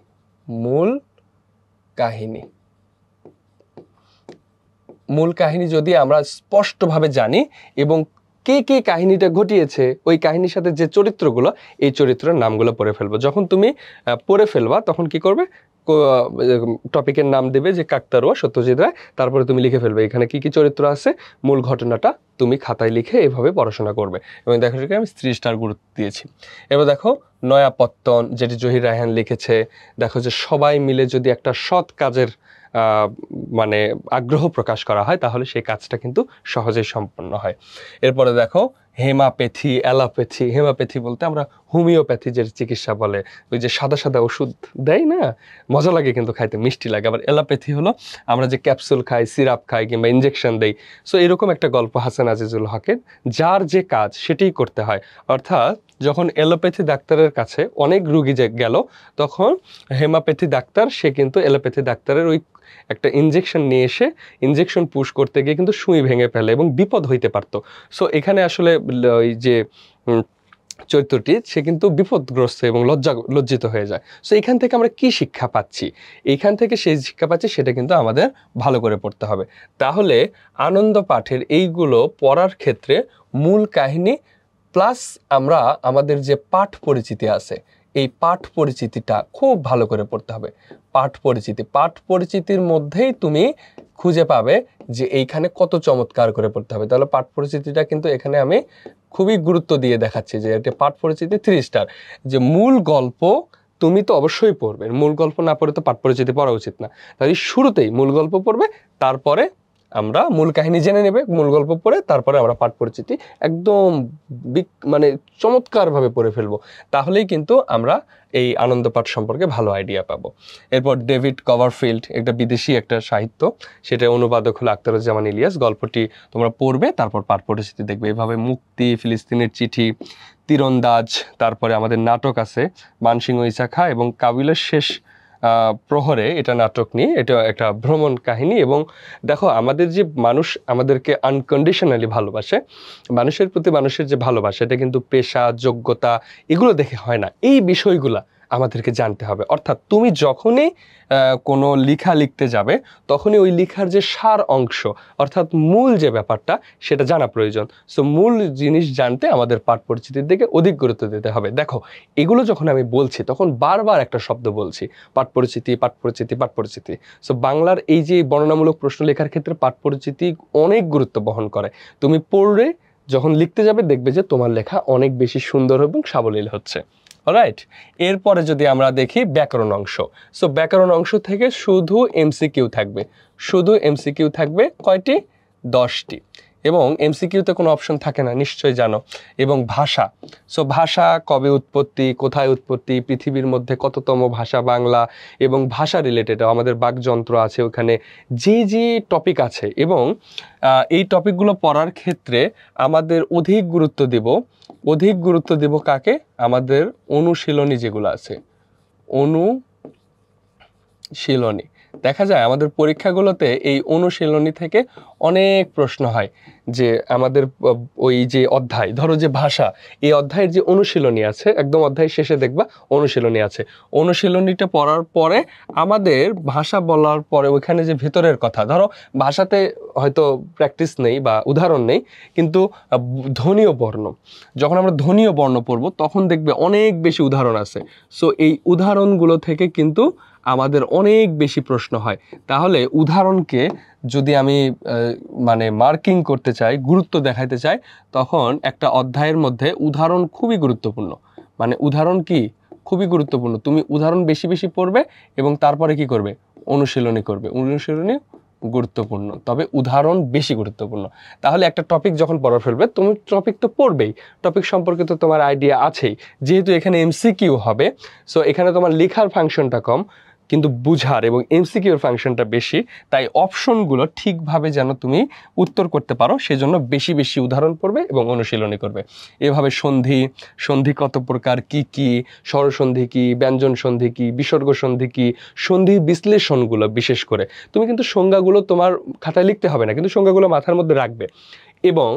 Speaker 1: মূল কাহিনী যদি আমরা স্পষ্টভাবে জানি এবং কে কে কাহিনীটা ঘটিয়েছে, ওই কাহিনীর সাথে যে চরিত্রগুলো, এই চরিত্রের নামগুলো পড়ে ফেলবো। যখন তুমি পড়ে ফেলবা তখন কি করবে? টপিকের নাম দেবে যে কাকতাড়ুয়া সত্যজিৎ রায়, তারপরে তুমি লিখে ফেলবে এখানে কি কি চরিত্র আছে, মূল ঘটনাটা তুমি খাতায় লিখে এভাবে পড়াশোনা করবে। এবং দেখো সেখানে আমি 3 স্টার গুরুত্ব দিয়েছি। এবার দেখো নয়াপত্তন, যেটি জহির রায়হান লিখেছে। দেখো যে সবাই মিলে যদি একটা সৎ কাজের মানে আগ্রহ প্রকাশ করা হয় তাহলে সেই কাজটা কিন্তু সহজেই সম্পন্ন হয়। এরপরে দেখো হেমাপ্যাথি, অ্যালোপ্যাথি। হেমাপ্যাথি বলতে আমরা হোমিওপ্যাথি যে চিকিৎসা বলে, ওই যে সাদা সাদা ওষুধ দেয় না, মজা লাগে কিন্তু খাইতে, মিষ্টি লাগে। আবার অ্যালোপ্যাথি হলো আমরা যে ক্যাপসুল খাই, সিরাপ খাই কিংবা ইনজেকশন দেই। সো এরকম একটা গল্প হাসান আজিজুল হকের, যার যে কাজ সেটাই করতে হয়। অর্থাৎ যখন অ্যালোপ্যাথি ডাক্তারের কাছে অনেক রুগী গেল, তখন হেমাপ্যাথি ডাক্তার সে কিন্তু অ্যালোপ্যাথি ডাক্তারের ওই একটা ইনজেকশন নিয়ে এসে ইনজেকশন পুশ করতে গিয়ে কিন্তু সুই ভেঙে ফেলে এবং বিপদ হইতে পারতো। সো এখানে আসলে ওই যে চরিত্রটি সে কিন্তু বিপদগ্রস্ত এবং লজ্জিত হয়ে যায়। সো এখান থেকে আমরা কি শিক্ষা পাচ্ছি? এইখান থেকে সেই শিক্ষা পাচ্ছি সেটা কিন্তু আমাদের ভালো করে পড়তে হবে। তাহলে আনন্দ পাঠের এইগুলো পড়ার ক্ষেত্রে মূল কাহিনী প্লাস আমরা আমাদের যে পাঠ পরিচিতি আছে, এই পাঠ পরিচিতিটা খুব ভালো করে পড়তে হবে। পাঠ পরিচিতির মধ্যেই তুমি খুঁজে পাবে যে এইখানে কত চমৎকার করে পড়তে হবে। তাহলে পাঠ পরিচিতিটা কিন্তু এখানে আমি খুবই গুরুত্ব দিয়ে দেখাচ্ছি যে এটা পাঠ পরিচিতি 3 স্টার। যে মূল গল্প তুমি তো অবশ্যই পড়বে, মূল গল্প না পড়ে তো পাঠ পরিচিতি পড়া উচিত না। তাই শুরুতেই মূল গল্প পড়বে, তারপরে আমরা মূল কাহিনী জেনে নেবে, মূল গল্প পড়ে তারপরে আমরা পাঠ পরিচিতি একদম মানে চমৎকারভাবে পড়ে ফেলবো। তাহলেই কিন্তু আমরা এই আনন্দ পাঠ সম্পর্কে ভালো আইডিয়া পাবো। এরপর ডেভিড কভারফিল্ড, একটা বিদেশি একটা সাহিত্য, সেটা অনুবাদক হলো আখতারুজ্জামান ইলিয়াস। গল্পটি তোমরা পড়বে, তারপর পাঠ পরিচিতি দেখবে। এভাবে মুক্তি, ফিলিস্তিনের চিঠি, তীরন্দাজ, তারপরে আমাদের নাটক আছে মানসিংহ ইসাখা এবং কাবিলের শেষ প্রহরে, এটা নাটক নিয়ে, এটা একটা ভ্রমণ কাহিনী। এবং দেখো আমাদের যে মানুষ আমাদেরকে আনকন্ডিশনালি ভালোবাসে, মানুষের প্রতি মানুষের যে ভালোবাসা, এটা কিন্তু পেশা, যোগ্যতা এগুলো দেখে হয় না, এই বিষয়গুলা আমাদেরকে জানতে হবে। অর্থাৎ তুমি যখনই কোনো লেখা লিখতে যাবে তখনই ওই লেখার যে সার অংশ অর্থাৎ মূল যে ব্যাপারটা সেটা জানা প্রয়োজন। সো মূল জিনিস জানতে আমাদের পাঠ পরিচিতির দিকে অধিক গুরুত্ব দিতে হবে। দেখো এগুলো যখন আমি বলছি তখন বারবার একটা শব্দ বলছি, পাঠ পরিচিতি, পাঠ পরিচিতি, পাঠ পরিচিতি। সো বাংলার এই যে বর্ণনামূলক প্রশ্ন লেখার ক্ষেত্রে পাঠ পরিচিতি অনেক গুরুত্ব বহন করে। তুমি পড়লে যখন লিখতে যাবে দেখবে যে তোমার লেখা অনেক বেশি সুন্দর এবং সাবলীল হচ্ছে। অলরাইট, এরপরে যদি আমরা দেখি ব্যাকরণ অংশ। সো ব্যাকরণ অংশ থেকে শুধু এমসিকিউ থাকবে, শুধু এমসিকিউ থাকবে কয়টি? 10টি। এবং এমসিকিউতে কোনো অপশন থাকে না, নিশ্চয়ই জানো। এবং ভাষা, সো ভাষা কবে উৎপত্তি, কোথায় উৎপত্তি, পৃথিবীর মধ্যে কততম ভাষা বাংলা, এবং ভাষা রিলেটেড আমাদের বাকযন্ত্র আছে ওখানে, যে যে টপিক আছে। এবং এই টপিকগুলো পড়ার ক্ষেত্রে আমাদের অধিক গুরুত্ব দেব কাকে? আমাদের অনুশীলনী যেগুলো আছে, অনুশীলনী। দেখা যায় আমাদের পরীক্ষাগুলোতে এই অনুশীলনী থেকে অনেক প্রশ্ন হয়, যে আমাদের ওই যে অধ্যায়, ধরো যে ভাষা, এই অধ্যায়ের যে অনুশীলনী আছে, একদম অধ্যায় শেষে দেখবা অনুশীলনী আছে। অনুশীলনীটা পড়ার পরে আমাদের ভাষা বলার পরে ওইখানে যে ভেতরের কথা, ধরো ভাষাতে হয়তো প্র্যাকটিস নেই বা উদাহরণ নেই, কিন্তু ধ্বনীয় বর্ণ, যখন আমরা ধ্বনীয় বর্ণ পড়বো তখন দেখবে অনেক বেশি উদাহরণ আছে। সো এই উদাহরণগুলো থেকে কিন্তু আমাদের অনেক বেশি প্রশ্ন হয়। তাহলে উদাহরণকে যদি আমি মানে মার্কিং করতে চাই, গুরুত্ব দেখাইতে চাই, তখন একটা অধ্যায়ের মধ্যে উদাহরণ খুবই গুরুত্বপূর্ণ। মানে উদাহরণ কি খুবই গুরুত্বপূর্ণ। তুমি উদাহরণ বেশি বেশি পড়বে এবং তারপরে কি করবে? অনুশীলনী করবে। অনুশীলনী গুরুত্বপূর্ণ, তবে উদাহরণ বেশি গুরুত্বপূর্ণ। তাহলে একটা টপিক যখন পড়া ফেলবে, তুমি টপিক তো পড়বেই, টপিক সম্পর্কে তো তোমার আইডিয়া আছেই। যেহেতু এখানে এমসিকিউ হবে, সো এখানে তোমার লেখার ফাংশনটা কম কিন্তু বুঝার এবং এমসিকিউর ফাংশনটা বেশি, তাই অপশনগুলো ঠিকভাবে যেন তুমি উত্তর করতে পারো সেজন্য বেশি বেশি উদাহরণ পড়বে এবং অনুশীলনী করবে। এভাবে সন্ধি, সন্ধি কত প্রকার, কি কি, স্বরসন্ধি কি, ব্যঞ্জন সন্ধি কি, বিসর্গ সন্ধি কি, সন্ধির বিশ্লেষণগুলো বিশেষ করে তুমি কিন্তু সংজ্ঞাগুলো তোমার খাতায় লিখতে হবে না, কিন্তু সংজ্ঞাগুলো মাথার মধ্যে রাখবে। এবং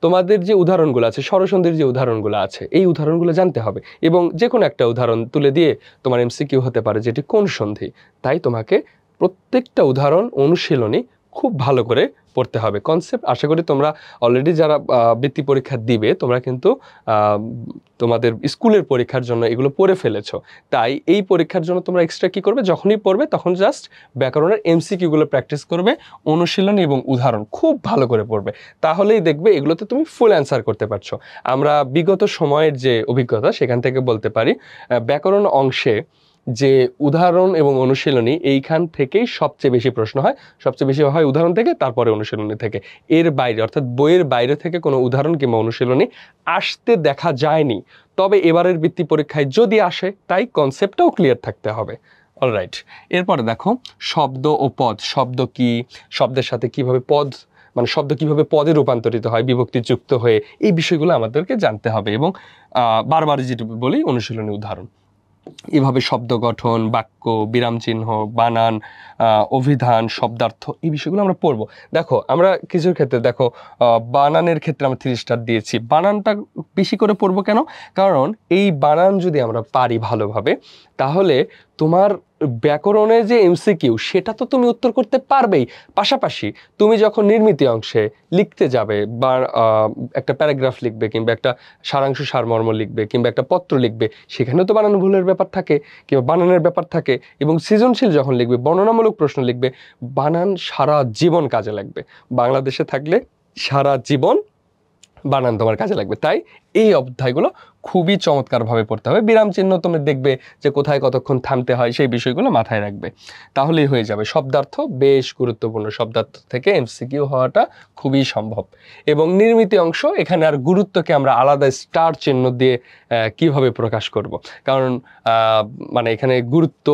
Speaker 1: তোমাদের যে উদাহরণগুলো আছে, স্বরসন্ধির যে উদাহরণগুলো আছে, এই উদাহরণগুলো জানতে হবে। এবং যে কোনো একটা উদাহরণ তুলে দিয়ে তোমার এমসিকিউ হতে পারে যেটি কোন সন্ধি, তাই তোমাকে প্রত্যেকটা উদাহরণ অনুশীলনী খুব ভালো করে পড়তে হবে। কনসেপ্ট আশা করি তোমরা অলরেডি যারা বৃত্তি পরীক্ষা দিবে তোমরা কিন্তু তোমাদের স্কুলের পরীক্ষার জন্য এগুলো পড়ে ফেলেছো। তাই এই পরীক্ষার জন্য তোমরা এক্সট্রা কি করবে? যখনই পড়বে তখন জাস্ট ব্যাকরণের এমসিকিউগুলো প্র্যাকটিস করবে, অনুশীলনী এবং উদাহরণ খুব ভালো করে পড়বে। তাহলেই দেখবে এগুলোতে তুমি ফুল অ্যান্সার করতে পারছো। আমরা বিগত সময়ের যে অভিজ্ঞতা সেখান থেকে বলতে পারি, ব্যাকরণ অংশে যে উদাহরণ এবং অনুশীলনী এইখান থেকেই সবচেয়ে বেশি প্রশ্ন হয়। সবচেয়ে বেশি হয় উদাহরণ থেকে, তারপরে অনুশীলনী থেকে। এর বাইরে অর্থাৎ বইয়ের বাইরে থেকে কোনো উদাহরণ কিংবা অনুশীলনী আসতে দেখা যায়নি। তবে এবারের বৃত্তি পরীক্ষায় যদি আসে, তাই কনসেপ্টটাও ক্লিয়ার থাকতে হবে। অলরাইট, এরপরে দেখো শব্দ ও পদ। শব্দ কি, শব্দের সাথে কিভাবে পদ, মানে শব্দ কিভাবে পদে রূপান্তরিত হয় বিভক্তি যুক্ত হয়ে, এই বিষয়গুলো আমাদেরকে জানতে হবে। এবং বারবার যেটা বলি অনুশীলনী উদাহরণ। এভাবে শব্দ গঠন, বাক্য, বিরাম চিহ্ন, বানান, অভিধান, শব্দার্থ, এই বিষয়গুলো আমরা পড়বো। দেখো আমরা কিছুর ক্ষেত্রে দেখো বানানের ক্ষেত্রে আমরা 3 স্টার দিয়েছি। বানানটা বেশি করে পড়বো কেন? কারণ এই বানান যদি আমরা পারি ভালোভাবে, তাহলে তোমার ব্যাকরণে যে এমসিকিউ সেটা তো তুমি উত্তর করতে পারবেই। পাশাপাশি তুমি যখন নির্মিতি অংশে লিখতে যাবে বা একটা প্যারাগ্রাফ লিখবে কিংবা একটা সারাংশ সারমর্ম লিখবে কিংবা একটা পত্র লিখবে, সেখানেও তো বানান ভুলের ব্যাপার থাকে কিংবা বানানের ব্যাপার থাকে। এবং সৃজনশীল যখন লিখবে, বর্ণনামূলক প্রশ্ন লিখবে, বানান সারা জীবন কাজে লাগবে। বাংলাদেশে থাকলে সারা জীবন বানান তোমার কাজে লাগবে। তাই এই অধ্যায়গুলো খুবই চমৎকারভাবে পড়তে হবে। বিরাম চিহ্ন তুমি দেখবে যে কোথায় কতক্ষণ থামতে হয়, সেই বিষয়গুলো মাথায় রাখবে, তাহলেই হয়ে যাবে। শব্দার্থ বেশ গুরুত্বপূর্ণ, শব্দার্থ থেকে এমসিকিউ হওয়াটা খুবই সম্ভব। এবং নির্মিত অংশ, এখানে আর গুরুত্বকে আমরা আলাদা স্টার চিহ্ন দিয়ে কিভাবে প্রকাশ করব, কারণ মানে এখানে গুরুত্ব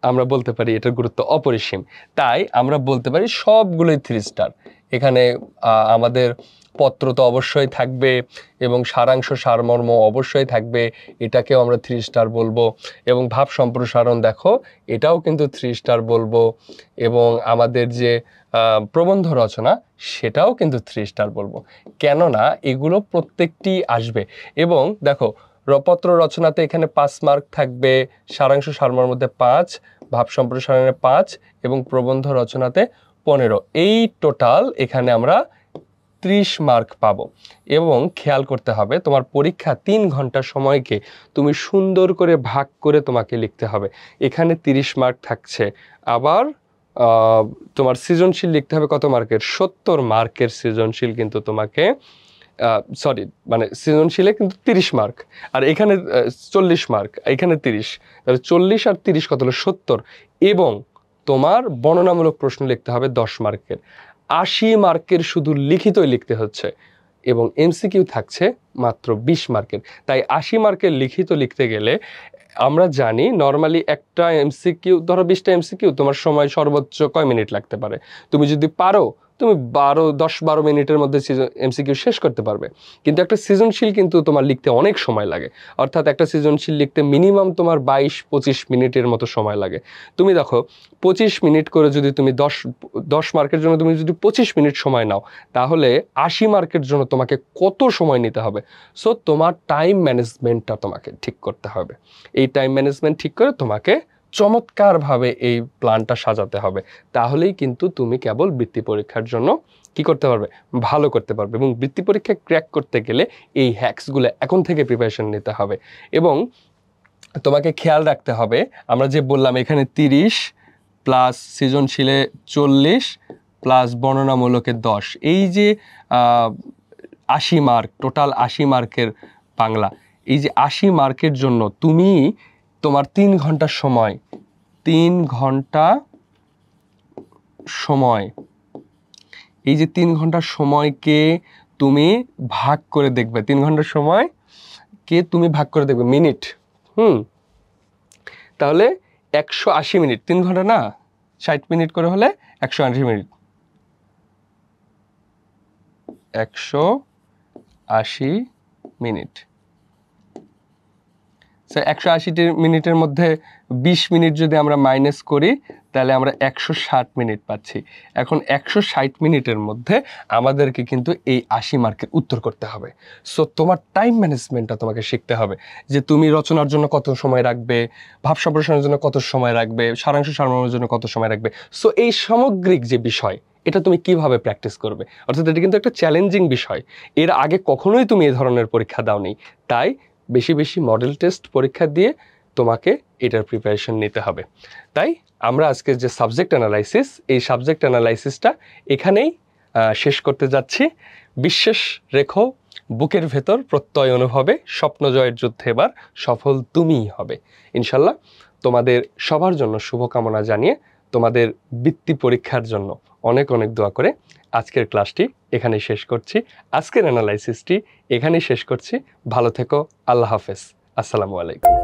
Speaker 1: আমরা বলতে পারি এটার গুরুত্ব অপরিসীম, তাই আমরা বলতে পারি সবগুলোই 3 স্টার। এখানে আমাদের পত্র তো অবশ্যই থাকবে এবং সারাংশ সারমর্ম অবশ্যই থাকবে, এটাকেও আমরা 3 স্টার বলবো। এবং ভাব সম্প্রসারণ দেখো, এটাও কিন্তু 3 স্টার বলবো। এবং আমাদের যে প্রবন্ধ রচনা, সেটাও কিন্তু 3 স্টার বলবো, কেননা এগুলো প্রত্যেকটি আসবে। এবং দেখো, পত্র রচনাতে এখানে 5 মার্ক থাকবে, সারাংশ সারমর্মতে 5, ভাব সম্প্রসারণে 5 এবং প্রবন্ধ রচনাতে 15। এই টোটাল এখানে আমরা 30 মার্ক পাবো। এবং খেয়াল করতে হবে, তোমার পরীক্ষা 3 ঘন্টা সময়কে তুমি সুন্দর করে ভাগ করে তোমাকে লিখতে হবে। এখানে 30 মার্ক থাকছে। আবার তোমার সৃজনশীল লিখতে হবে কত মার্কের? 70 মার্কের সৃজনশীল কিন্তু তোমাকে, সরি মানে সৃজনশীলে কিন্তু 30 মার্ক, আর এখানে 40 মার্ক, এখানে 30, তাহলে 40 আর 30 কত হলো? 70। এবং তোমার বর্ণনামূলক প্রশ্ন লিখতে হবে 10 মার্কের। 80 মার্কের শুধু লিখিতই লিখতে হচ্ছে, এবং এমসিকিউ থাকছে মাত্র 20 মার্কের। তাই 80 মার্কের লিখিত লিখতে গেলে আমরা জানি নর্মালি একটা এমসিকিউ, ধরো 20টা এমসিকিউ, তোমার সময় সর্বোচ্চ কয় মিনিট লাগতে পারে? তুমি যদি পারো, তুমি 10-12 মিনিটের মধ্যে এমসিকিউ শেষ করতে পারবে। কিন্তু একটা সৃজনশীল কিন্তু তোমার লিখতে অনেক সময় লাগে, অর্থাৎ একটা সৃজনশীল লিখতে মিনিমাম তোমার 22-25 মিনিটের মতো সময় লাগে। তুমি দেখো, 25 মিনিট করে যদি তুমি 10 মার্কের জন্য তুমি যদি 25 মিনিট সময় নাও, তাহলে 80 মার্কের জন্য তোমাকে কত সময় নিতে হবে? সো তোমার টাইম ম্যানেজমেন্টটা তোমাকে ঠিক করতে হবে। এই টাইম ম্যানেজমেন্ট ঠিক করে তোমাকে চমৎকারভাবে এই প্ল্যানটা সাজাতে হবে, তাহলেই কিন্তু তুমি কেবল বৃত্তি পরীক্ষার জন্য কি করতে পারবে? ভালো করতে পারবে। এবং বৃত্তি পরীক্ষা ক্র্যাক করতে গেলে এই হ্যাক্সগুলো এখন থেকে প্রিপারেশন নিতে হবে। এবং তোমাকে খেয়াল রাখতে হবে, আমরা যে বললাম এখানে 30 প্লাস সৃজনশীলে 40 প্লাস বর্ণনামূলকে 10, এই যে 80 মার্ক, টোটাল 80 মার্কের বাংলা, এই যে 80 মার্কের জন্য তুমি তোমার 3 ঘন্টা সময়, 3 ঘন্টা সময়, এই যে 3 ঘন্টা সময়কে তুমি ভাগ করে দেখবে, 3 ঘন্টার সময়কে তুমি ভাগ করে দেখবে মিনিট, তাহলে 180 মিনিট, 3 ঘন্টা না, 60 মিনিট করে হলে 180 মিনিট, 180 মিনিট। 180 মিনিটের মধ্যে 20 মিনিট যদি আমরা মাইনাস করি, তাহলে আমরা 160 মিনিট পাচ্ছি। এখন 160 মিনিটের মধ্যে আমাদেরকে কিন্তু এই 80 মার্কের উত্তর করতে হবে। সো তোমার টাইম ম্যানেজমেন্টটা তোমাকে শিখতে হবে, যে তুমি রচনার জন্য কত সময় রাখবে, ভাব সম্প্রসারণের জন্য কত সময় রাখবে, সারাংশ সারমর্মের জন্য কত সময় রাখবে। সো এই সামগ্রিক যে বিষয়, এটা তুমি কিভাবে প্র্যাকটিস করবে, অর্থাৎ এটা কিন্তু একটা চ্যালেঞ্জিং বিষয়। এর আগে কখনোই তুমি এই ধরনের পরীক্ষা দাওনি, তাই বেশি বেশি মডেল টেস্ট পরীক্ষা দিয়ে তোমাকে এটার প্রিপারেশন নিতে হবে। তাই আমরা আজকে যে সাবজেক্ট অ্যানালাইসিস, এই সাবজেক্ট অ্যানালাইসিসটা এখানেই শেষ করতে যাচ্ছি। বিশ্বাস রেখো, বুকের ভেতর প্রত্যয় অনুভবে স্বপ্ন জয়ের যুদ্ধে এবার সফল তুমিই হবে ইনশাল্লাহ। তোমাদের সবার জন্য শুভকামনা জানিয়ে তোমাদের বৃত্তি পরীক্ষার জন্য অনেক অনেক দোয়া করে আজকের ক্লাসটি এখানেই শেষ করছি, আজকের অ্যানালাইসিসটি এখানেই শেষ করছি। ভালো থেকো, আল্লাহ হাফেজ, আসসালামু আলাইকুম।